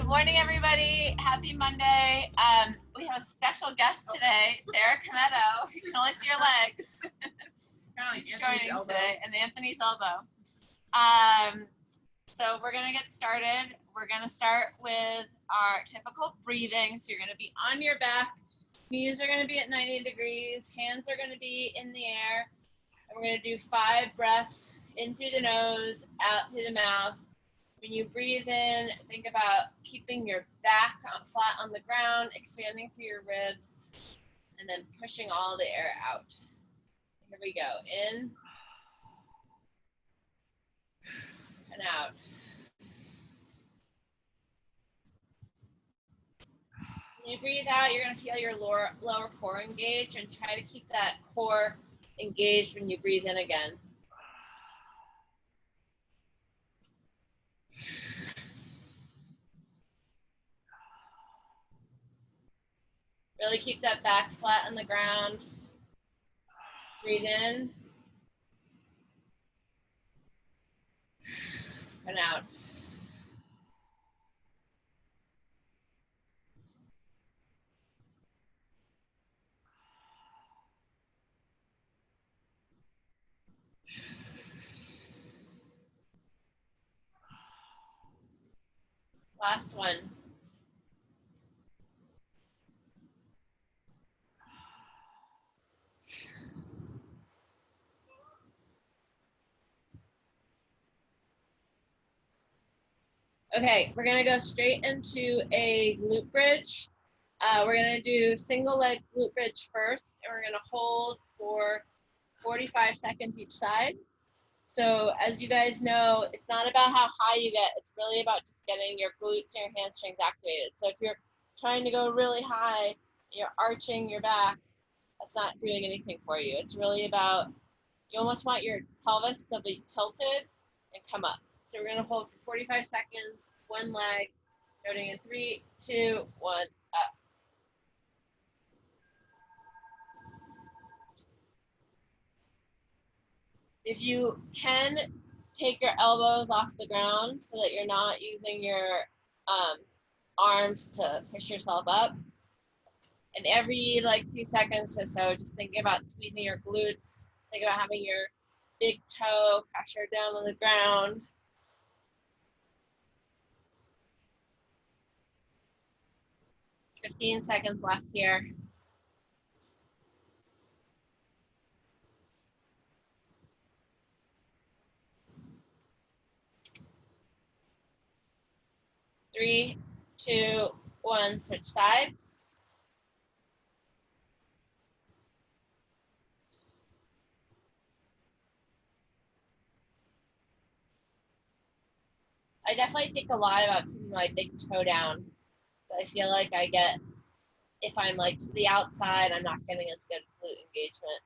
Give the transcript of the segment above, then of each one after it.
morning, everybody. Happy Monday. We have a special guest today, Sarah Canetto. You can only see her legs. She's joining today, and Anthony's elbow. So we're going to get started. We're going to start with our typical breathing. So you're going to be on your back. Knees are going to be at 90 degrees. Hands are going to be in the air. And we're going to do 5 breaths in through the nose, out through the mouth. When you breathe in, think about keeping your back flat on the ground, expanding through your ribs, and then pushing all the air out. Here we go. In and out. When you breathe out, you're going to feel your lower core engage, and try to keep that core engaged when you breathe in again. Really keep that back flat on the ground. Breathe in and out. Last one. Okay, we're gonna go straight into a glute bridge. We're gonna do single leg glute bridge first, and we're gonna hold for 45 seconds each side. So as you guys know, it's not about how high you get, it's really about just getting your glutes and your hamstrings activated. So if you're trying to go really high, you're arching your back, that's not doing anything for you. It's really about, you almost want your pelvis to be tilted and come up. So we're gonna hold for 45 seconds, one leg, starting in 3, 2, 1, up. If you can, take your elbows off the ground so that you're not using your arms to push yourself up. And every few seconds or so, just thinking about squeezing your glutes, think about having your big toe pressure down on the ground. Fifteen seconds left here. Three, 2, 1, switch sides. I definitely think a lot about keeping my big toe down. I feel like I get, if I'm to the outside, I'm not getting as good glute engagement.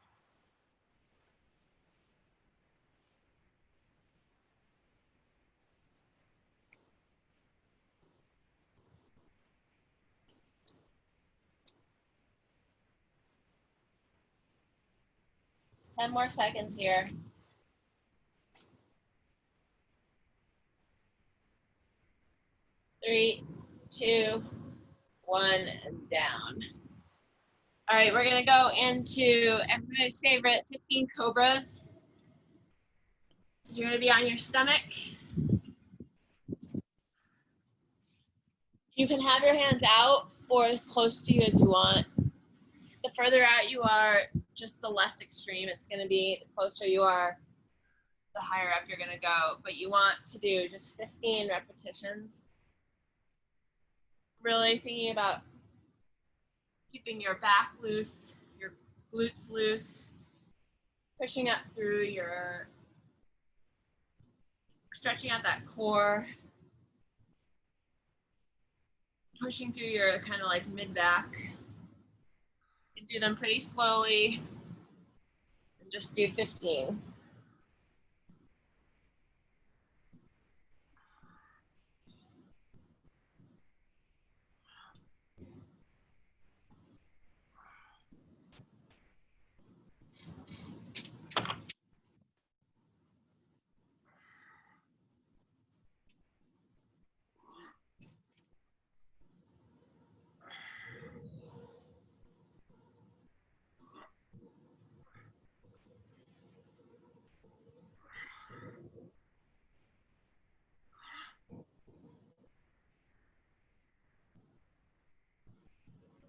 It's 10 more seconds here. 3, 2, 1, and down. All right, we're gonna go into everybody's favorite 15 cobras. So you're gonna be on your stomach. You can have your hands out or as close to you as you want. The further out you are, just the less extreme it's gonna be. The closer you are, the higher up you're gonna go. But you want to do just 15 repetitions. Really thinking about keeping your back loose, your glutes loose, pushing up through your, stretching out that core, pushing through your kind of mid-back. You do them pretty slowly, and just do 15.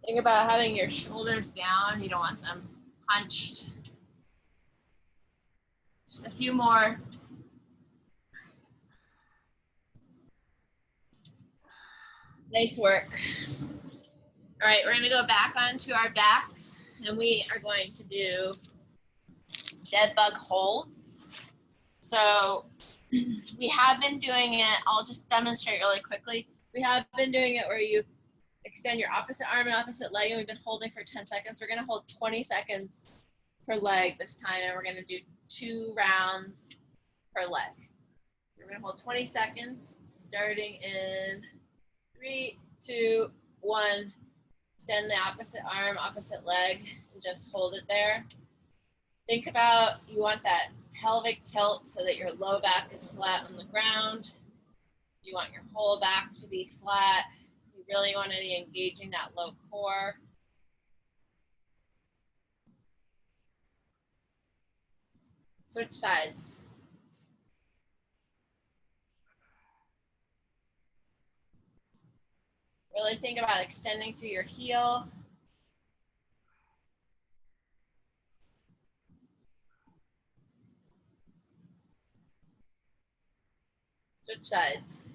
Think about having your shoulders down. You don't want them hunched. Just a few more. Nice work. All right, we're gonna go back onto our backs and we are going to do dead bug holds. So we have been doing it, I'll just demonstrate really quickly. We have been doing it where you extend your opposite arm and opposite leg, and we've been holding for 10 seconds. We're gonna hold 20 seconds per leg this time, and we're gonna do 2 rounds per leg. We're gonna hold 20 seconds, starting in 3, 2, 1. Extend the opposite arm, opposite leg, and just hold it there. Think about, you want that pelvic tilt so that your low back is flat on the ground. You want your whole back to be flat. You really want to be engaging that low core. Switch sides. Really think about extending through your heel. Switch sides.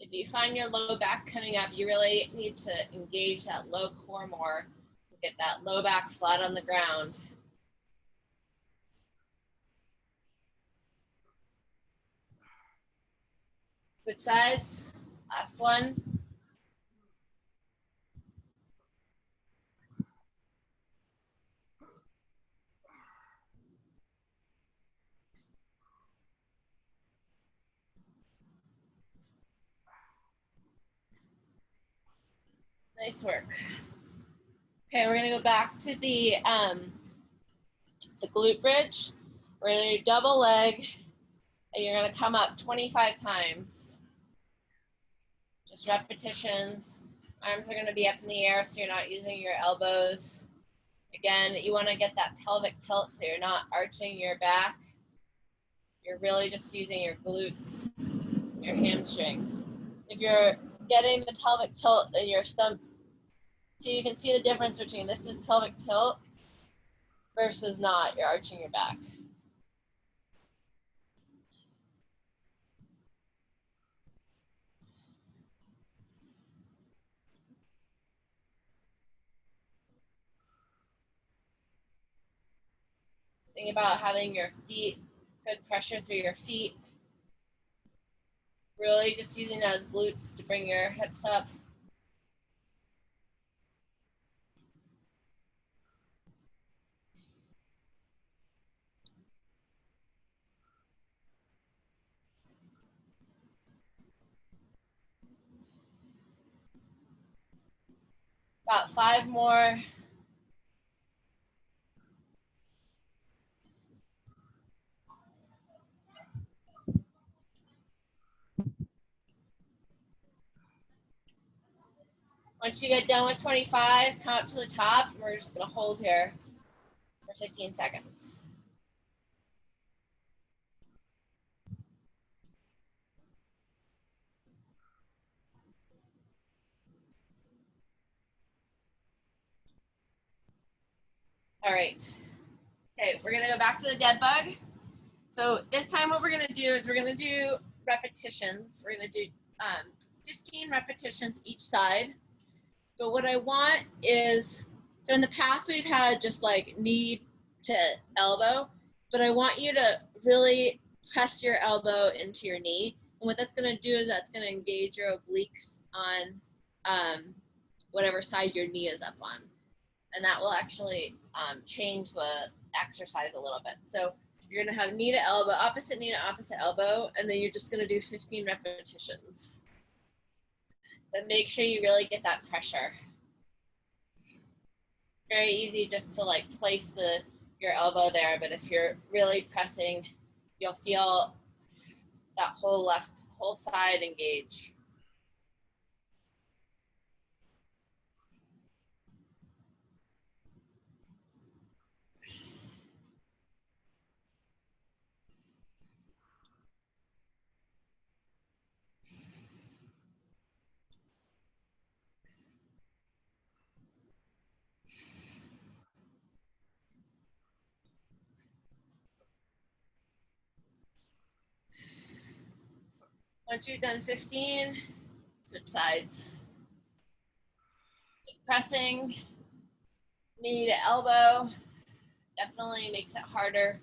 If you find your low back coming up, you really need to engage that low core more. Get that low back flat on the ground. Switch sides. Last one. Nice work. Okay, we're gonna go back to the glute bridge. We're gonna do double leg, and you're gonna come up 25 times. Just repetitions. Arms are gonna be up in the air so you're not using your elbows. Again, you wanna get that pelvic tilt so you're not arching your back. You're really just using your glutes, your hamstrings. If you're getting the pelvic tilt in your stomach, so you can see the difference between this is pelvic tilt versus not, you're arching your back. Think about having your feet, good pressure through your feet. Really just using those glutes to bring your hips up. About 5 more. Once you get done with 25, come up to the top, and we're just gonna hold here for 15 seconds. All right. Okay, we're gonna go back to the dead bug. So this time what we're gonna do is we're gonna do repetitions. We're gonna do 15 repetitions each side. But what I want is, so in the past we've had just like knee to elbow, but I want you to really press your elbow into your knee. And what that's gonna do is that's gonna engage your obliques on whatever side your knee is up on. And that will actually change the exercise a little bit. So you're gonna have knee to elbow, opposite knee to opposite elbow, and then you're just gonna do 15 repetitions. But make sure you really get that pressure. Very easy just to like place your elbow there, but if you're really pressing, you'll feel that whole side engage. Once you've done 15, switch sides. Keep pressing, knee to elbow, definitely makes it harder.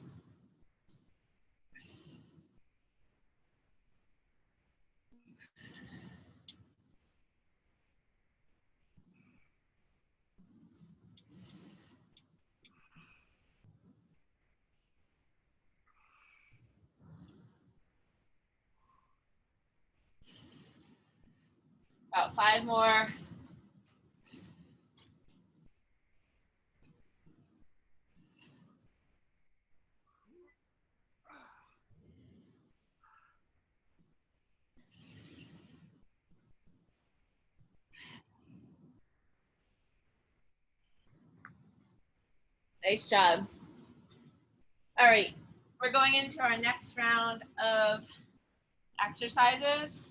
About 5 more. Nice job. All right, we're going into our next round of exercises.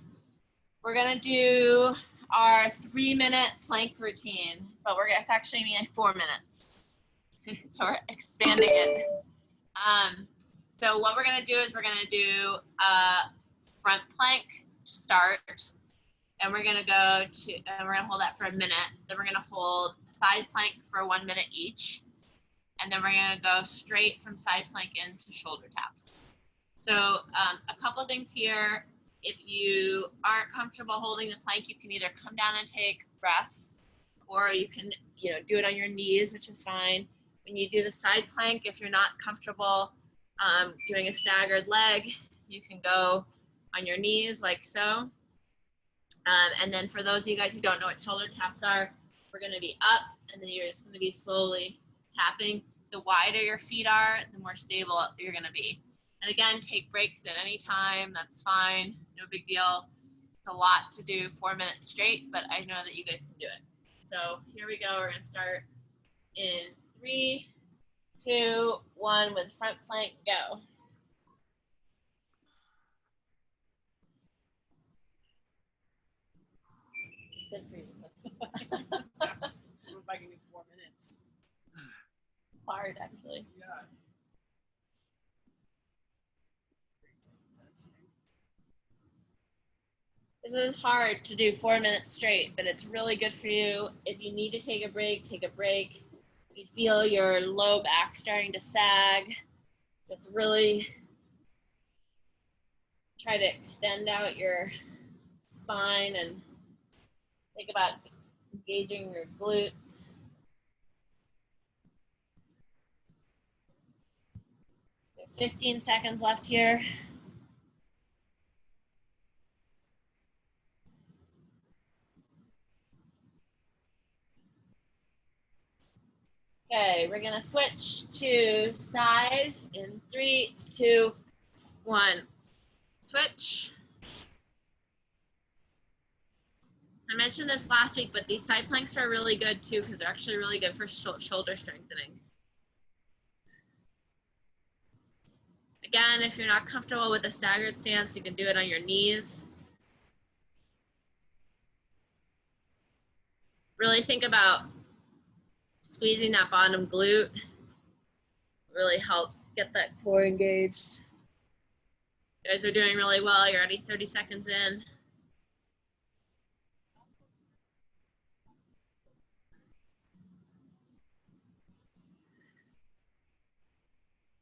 We're gonna do our 3-minute plank routine, but it's actually gonna be 4 minutes. So we're expanding it. So what we're gonna do is we're gonna do a front plank to start, and we're gonna hold that for a minute. Then we're gonna hold side plank for 1 minute each, and then we're gonna go straight from side plank into shoulder taps. So a couple things here. If you aren't comfortable holding the plank, you can either come down and take rests, or you can do it on your knees, which is fine. When you do the side plank, if you're not comfortable doing a staggered leg, you can go on your knees like so. And then for those of you guys who don't know what shoulder taps are, we're going to be up, and then you're just going to be slowly tapping. The wider your feet are, the more stable you're going to be. And again, take breaks at any time. That's fine. No big deal. It's a lot to do 4 minutes straight, but I know that you guys can do it. So here we go. We're going to start in 3, 2, 1 with front plank, go. Good for you. If I can do 4 minutes. It's hard, actually. Yeah. This is hard to do 4 minutes straight, but it's really good for you. If you need to take a break, take a break. If you feel your low back starting to sag, just really try to extend out your spine and think about engaging your glutes. We have 15 seconds left here. Okay, we're gonna switch to side in 3, 2, 1. Switch. I mentioned this last week, but these side planks are really good too because they're actually really good for shoulder strengthening. Again, if you're not comfortable with a staggered stance, you can do it on your knees. Really think about squeezing that bottom glute. Really help get that core engaged. You guys are doing really well. You're already 30 seconds in.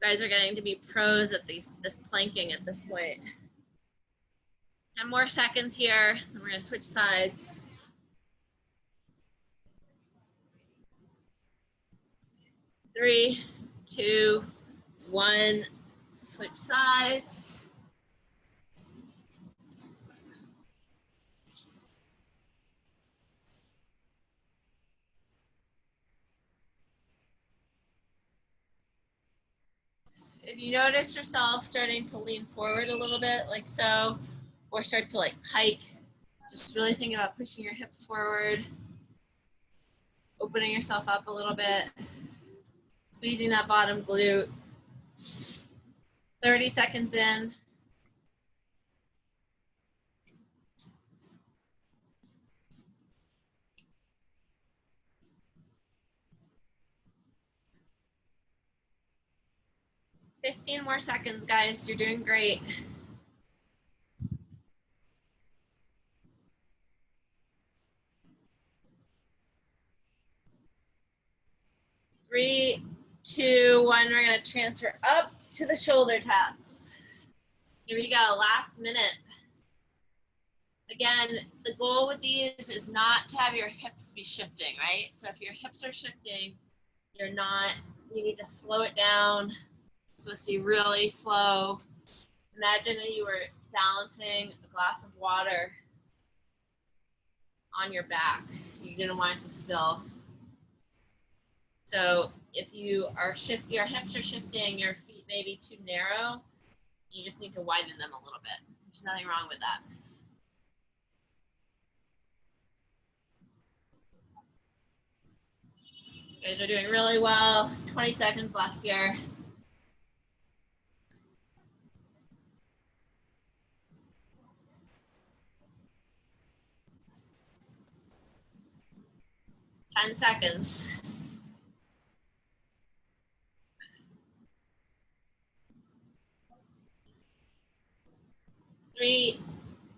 You guys are getting to be pros at this planking at this point. 10 more seconds here, and we're gonna switch sides. 3, 2, 1, switch sides. If you notice yourself starting to lean forward a little bit, like so, or start to like hike, just really think about pushing your hips forward, opening yourself up a little bit, squeezing that bottom glute. 30 seconds in. "15 more seconds, guys. You're doing great." 2, 1. We're going to transfer up to the shoulder taps. Here we go, last minute. Again, the goal with these is not to have your hips be shifting, right? So if your hips are shifting, you need to slow it down. It's supposed to be really slow. Imagine that you were balancing a glass of water on your back. You didn't want it to spill. So if you are your hips are shifting, your feet may be too narrow, you just need to widen them a little bit. There's nothing wrong with that. You guys are doing really well. 20 seconds left here. Ten seconds. 3,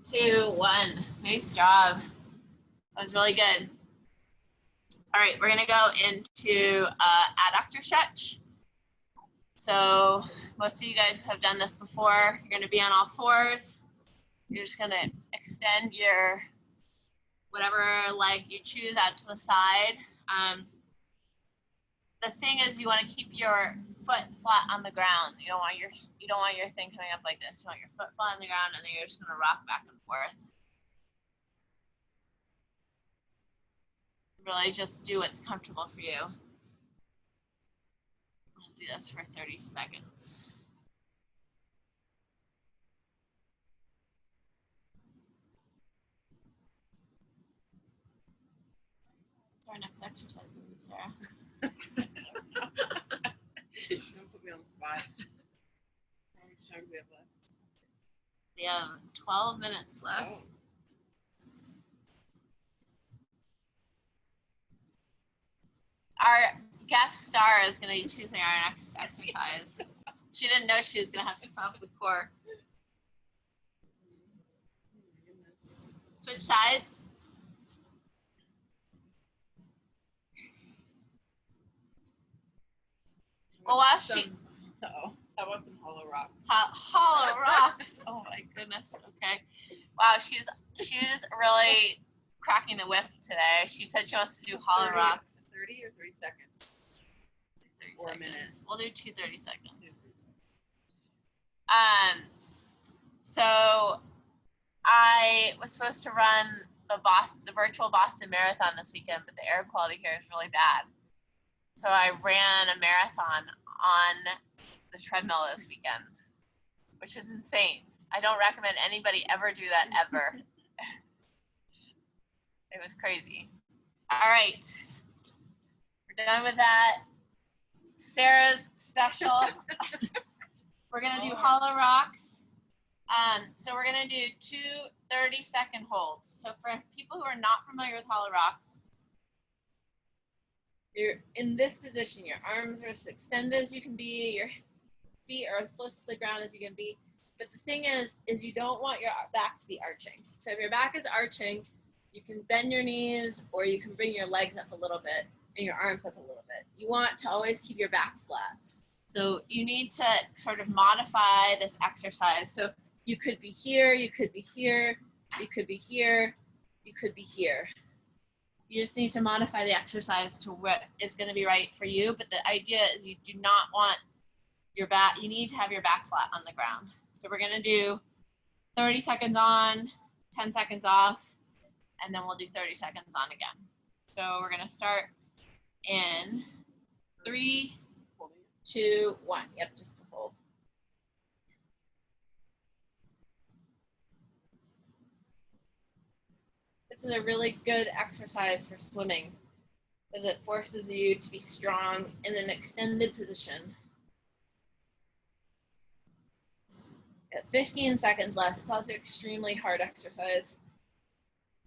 2, 1. Nice job. That was really good. All right, we're gonna go into adductor stretch. So most of you guys have done this before. You're gonna be on all fours. You're just gonna extend your whatever leg you choose out to the side. The thing is, you want to keep your foot flat on the ground. You don't want your thing coming up like this. You want your foot flat on the ground, and then you're just gonna rock back and forth. Really, just do what's comfortable for you. I'll do this for 30 seconds. What's our next exercise going to be, Sarah? Don't put me on the spot. How much time do we have left? We have 12 minutes left. Oh. Our guest star is going to be choosing our next exercise. She didn't know she was going to have to come up with core. Switch sides. Well, while she... Uh-oh. How about some hollow rocks? Hollow rocks. Oh my goodness. Okay. Wow, she's really cracking the whip today. She said she wants to do hollow rocks. 30 or 30 seconds? 30 or seconds. A minute? We'll do 2 30 seconds. So I was supposed to run the virtual Boston Marathon this weekend, but the air quality here is really bad. So I ran a marathon on the treadmill this weekend, which was insane. I don't recommend anybody ever do that ever. It was crazy. All right, we're done with that. Sarah's special. We're gonna do hollow rocks. So we're gonna do 2 30-second holds. So for people who are not familiar with hollow rocks, you're in this position. Your arms are as extended as you can be. Your feet are as close to the ground as you can be. But the thing is you don't want your back to be arching. So if your back is arching, you can bend your knees, or you can bring your legs up a little bit and your arms up a little bit. You want to always keep your back flat. So you need to sort of modify this exercise. So you could be here, you could be here, you could be here, you could be here. You just need to modify the exercise to what is going to be right for you. But the idea is you do not want your back, you need to have your back flat on the ground. So we're going to do 30 seconds on, 10 seconds off, and then we'll do 30 seconds on again. So we're going to start in 3, 2, 1. Yep, just the hold. This is a really good exercise for swimming because it forces you to be strong in an extended position. Got 15 seconds left. It's also extremely hard exercise.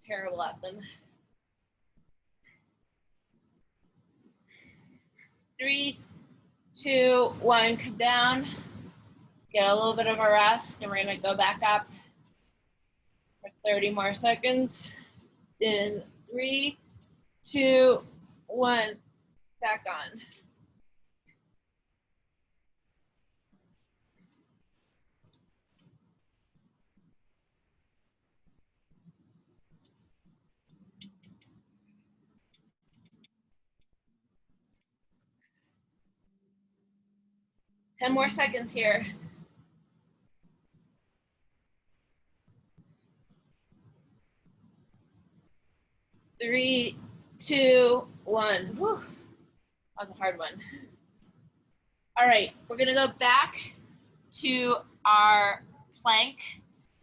Terrible at them. 3, 2, 1, come down. Get a little bit of a rest, and we're gonna go back up for 30 more seconds. In 3, 2, 1, back on. 10 more seconds here. 3, 2, 1. Whew. That was a hard one. All right, we're gonna go back to our plank.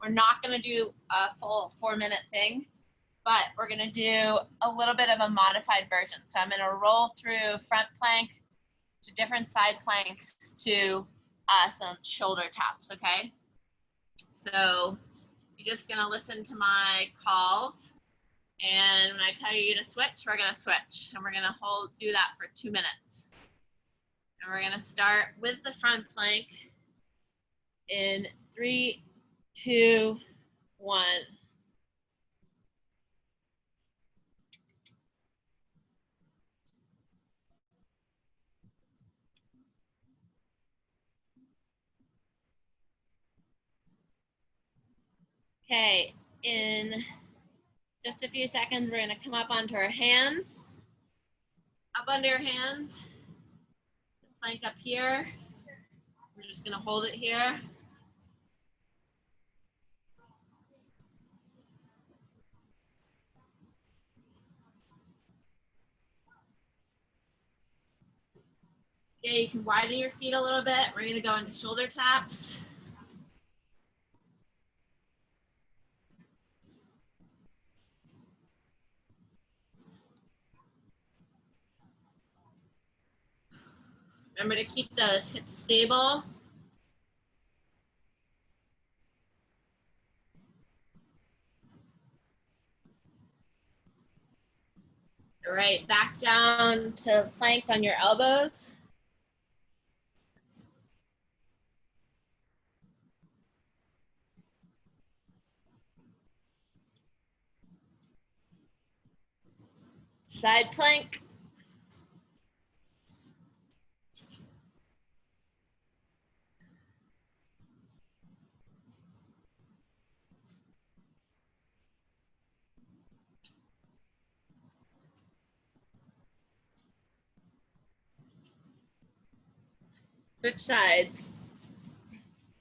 We're not gonna do a full 4-minute thing, but we're gonna do a little bit of a modified version. So I'm gonna roll through front plank to different side planks to some shoulder taps, okay? So you're just gonna listen to my calls, and when I tell you to switch, we're gonna switch, and we're gonna do that for 2 minutes. And we're gonna start with the front plank in 3, 2, 1. Okay, in just a few seconds, we're gonna come up onto our hands. Up under your hands, plank up here. We're just gonna hold it here. Okay, you can widen your feet a little bit. We're gonna go into shoulder taps. Remember to keep those hips stable. All right, back down to plank on your elbows. Side plank. Switch sides.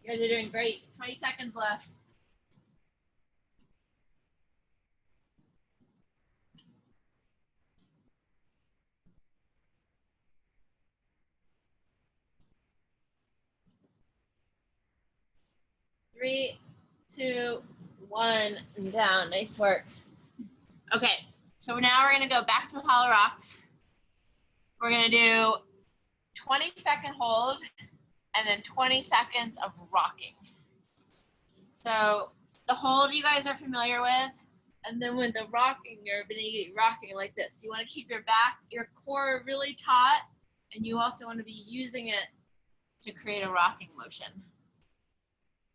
You guys are doing great. 20 seconds left. Three, two, one, and down. Nice work. Okay, so now we're gonna go back to the hollow rocks. We're gonna do 20-second hold and then 20 seconds of rocking. So the hold you guys are familiar with, and then with the rocking, you're gonna be rocking like this. You wanna keep your back, your core really taut, and you also wanna be using it to create a rocking motion.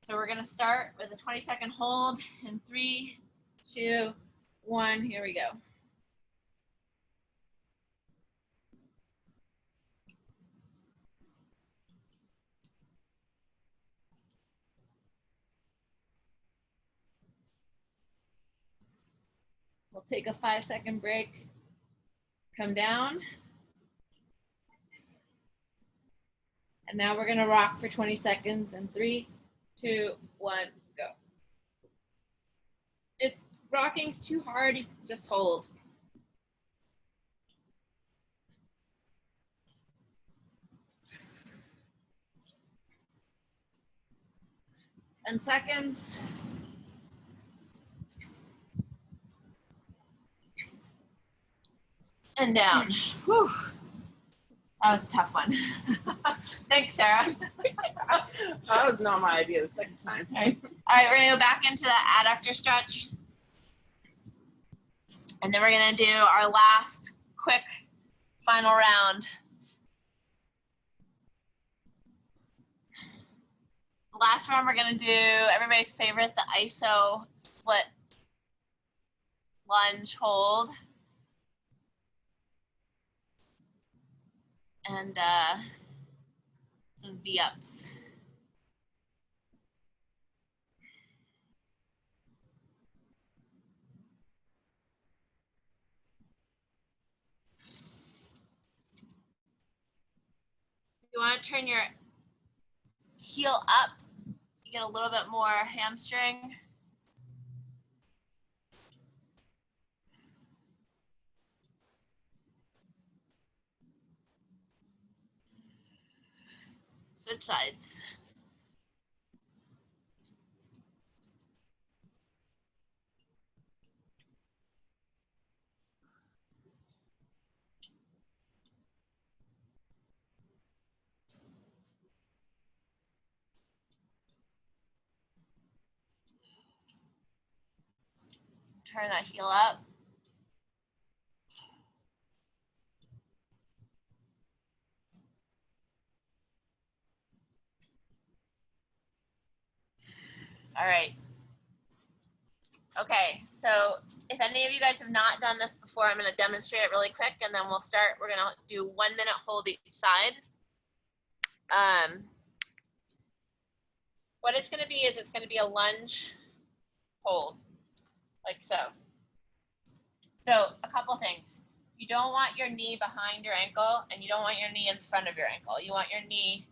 So we're gonna start with a 20-second hold in 3, 2, 1, here we go. We'll take a 5-second break, come down. And now we're gonna rock for 20 seconds in 3, 2, 1, go. If rocking's too hard, you can just hold. And seconds. And down. Whew. That was a tough one. Thanks, Sarah. That was not my idea the second time. All right, we're gonna go back into the adductor stretch. And then we're gonna do our last quick final round. The last round we're gonna do everybody's favorite, the iso split lunge hold. And some V-ups. You want to turn your heel up, you get a little bit more hamstring. Switch sides. Turn that heel up. All right. Okay, so if any of you guys have not done this before, I'm going to demonstrate it really quick, and then we'll start. We're going to do 1 minute hold each side. What it's going to be is it's going to be a lunge hold, like so. So a couple things. You don't want your knee behind your ankle, and you don't want your knee in front of your ankle. You want your knee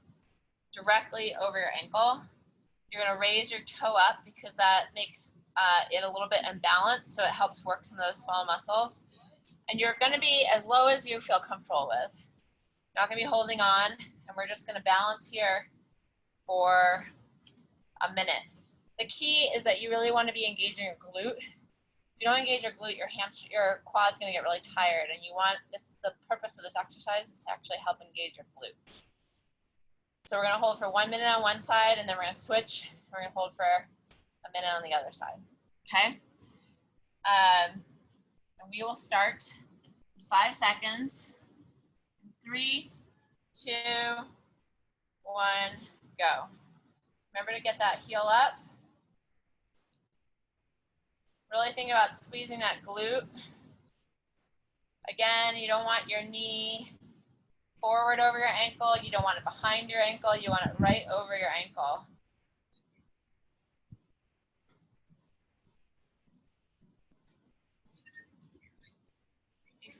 directly over your ankle. You're going to raise your toe up because that makes it a little bit imbalanced, so it helps work some of those small muscles. And you're going to be as low as you feel comfortable with. You're not going to be holding on, and we're just going to balance here for a minute. The key is that you really want to be engaging your glute. If you don't engage your glute, your quad's going to get really tired, and you want this. The purpose of this exercise is to actually help engage your glute. So we're going to hold for 1 minute on one side, and then we're going to switch. We're going to hold for a minute on the other side. Okay? And we will start 5 seconds. 3, 2, 1, go. Remember to get that heel up. Really think about squeezing that glute. Again, you don't want your knee forward over your ankle. You don't want it behind your ankle. You want it right over your ankle.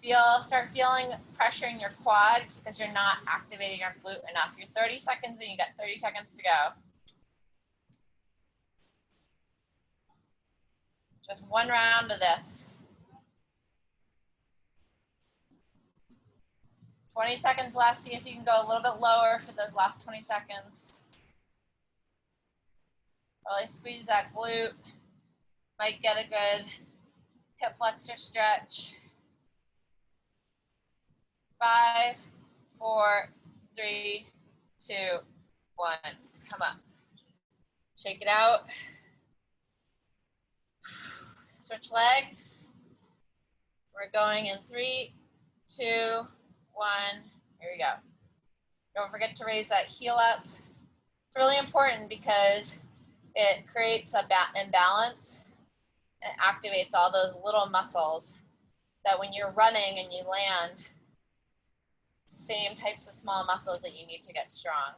You start feeling pressure in your quads because you're not activating your glute enough. You're 30 seconds and you got 30 seconds to go. Just one round of this. 20 seconds left. See if you can go a little bit lower for those last 20 seconds. Really squeeze that glute. Might get a good hip flexor stretch. 5, 4, 3, 2, 1. Come up. Shake it out. Switch legs. We're going in 3, 2, 1. Here we go. Don't forget to raise that heel up. It's really important because it creates a imbalance and it activates all those little muscles that when you're running and you land, same types of small muscles that you need to get strong.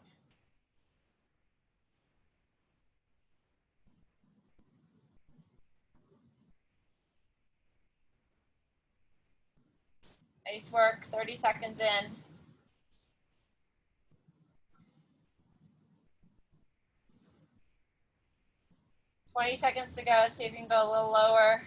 Nice work, 30 seconds in. $20 seconds to go, see if you can go a little lower.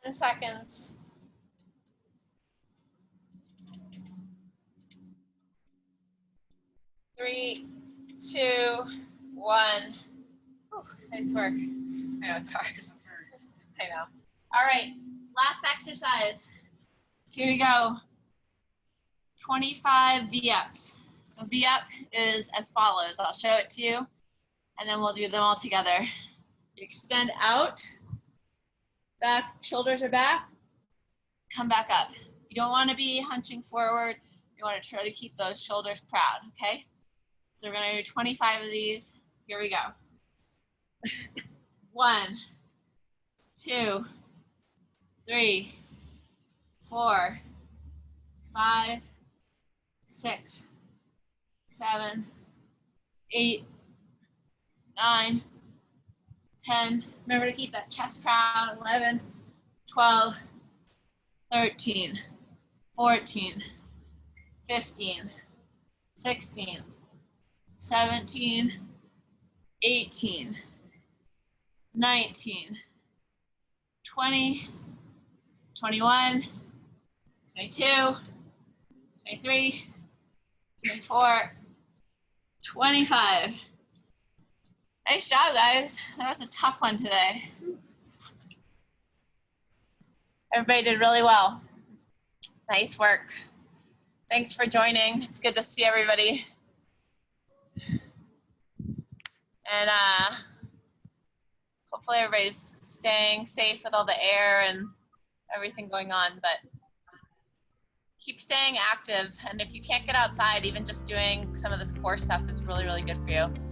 Ten seconds. 3, 2, 1. Whew, nice work. I know it's hard. I know. All right, last exercise. Here we go. 25 V-ups. A V-up is as follows. I'll show it to you, and then we'll do them all together. You extend out, back, shoulders are back, come back up. You don't want to be hunching forward. You want to try to keep those shoulders proud, okay? So we're going to do 25 of these. Here we go. 1, 2, 3, 4, 5, 6, 7, 8, 9, 10. Remember to keep that chest proud. 11, 12, 13, 14, 15, 16, 17, 18, 19, 20, 21, 22, 23, 24, 25. Nice job, guys. That was a tough one today. Everybody did really well. Nice work. Thanks for joining. It's good to see everybody. And hopefully everybody's staying safe with all the air and everything going on, but keep staying active. And if you can't get outside, even just doing some of this core stuff is really, really good for you.